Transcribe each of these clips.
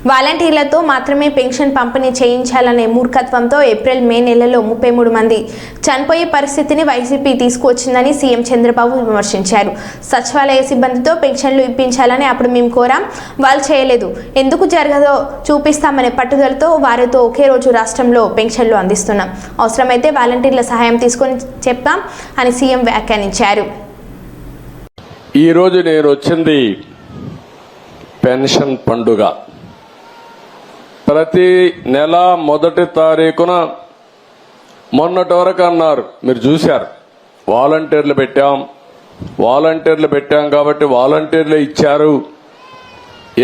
వాలంటీర్లతో మాత్రమే పెన్షన్ పంపిణీ చేయించాలనే మూర్ఖత్వంతో April May నెలలో 33 మంది చనిపోయే పరిస్థితిని వైసీపీ తీసుకువచ్చిందని సీఎం చంద్రబాబు విమర్శించారు. సచివాలయ సిబ్బందితో పెన్షన్లు ఇప్పించాలని అప్పుడు మేము కోరాం, వాళ్ళు చేయలేదు. ఎందుకు జరగదో చూపిస్తామనే పట్టుదలతో వారితో ఒకే రోజు రాష్ట్రంలో పెన్షన్లు అందిస్తున్నాం. అవసరమైతే వాలంటీర్ల సహాయం తీసుకొని చెప్తాం అని సీఎం వ్యాఖ్యానించారు. ఈ రోజు నేను వచ్చింది పెన్షన్ పండుగ. ప్రతి నెల మొదటి తారీఖున మొన్నటి వరకు అన్నారు, మీరు చూశారు, వాలంటీర్లు పెట్టాం కాబట్టి వాలంటీర్లు ఇచ్చారు.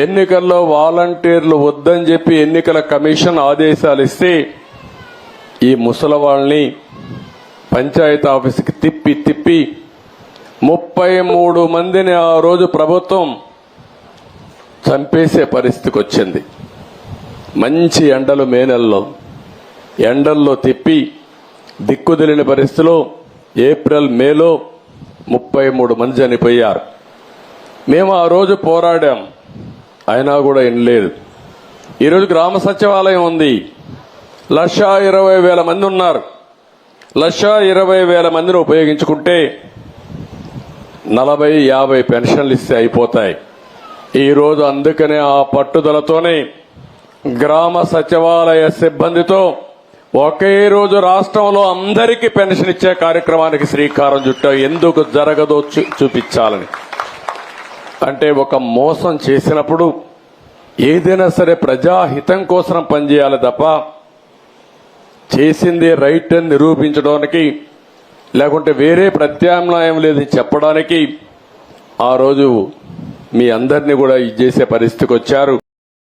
ఎన్నికల్లో వాలంటీర్లు వద్దని చెప్పి ఎన్నికల కమిషన్ ఆదేశాలు ఇస్తే ఈ ముసలివాళ్ళని పంచాయతీ ఆఫీసుకి తిప్పి 33 మందిని ఆ రోజు ప్రభుత్వం చంపేసే పరిస్థితికి వచ్చింది. మంచి ఎండలు మే నెలలో ఎండల్లో తిప్పి దిక్కుదిలిన పరిస్థితిలో ఏప్రిల్ మేలో 33 మంది చనిపోయారు. మేము ఆ రోజు పోరాడాం, అయినా కూడా వినలేదు. ఈరోజు గ్రామ సచివాలయం ఉంది, 1,20,000 మంది ఉన్నారు. 1,20,000 మందిని ఉపయోగించుకుంటే 40-50 పెన్షన్లు ఇస్తే అయిపోతాయి. ఈరోజు అందుకనే ఆ పట్టుదలతోనే గ్రామ సచివాలయ సిబ్బందితో ఒకే రోజు రాష్ట్రంలో అందరికీ పెన్షన్ ఇచ్చే కార్యక్రమానికి శ్రీకారం చుట్టాం. ఎందుకు జరగదో చూపించాలని. అంటే ఒక మోసం చేసినప్పుడు ఏదైనా సరే ప్రజాహితం కోసం పనిచేయాలి తప్ప చేసింది రైట్ అని నిరూపించడానికి లేకుంటే వేరే ప్రత్యామ్నాయం లేదని చెప్పడానికి ఆ రోజు మీ అందరినీ కూడా ఇది చేసే పరిస్థితికి వచ్చారు.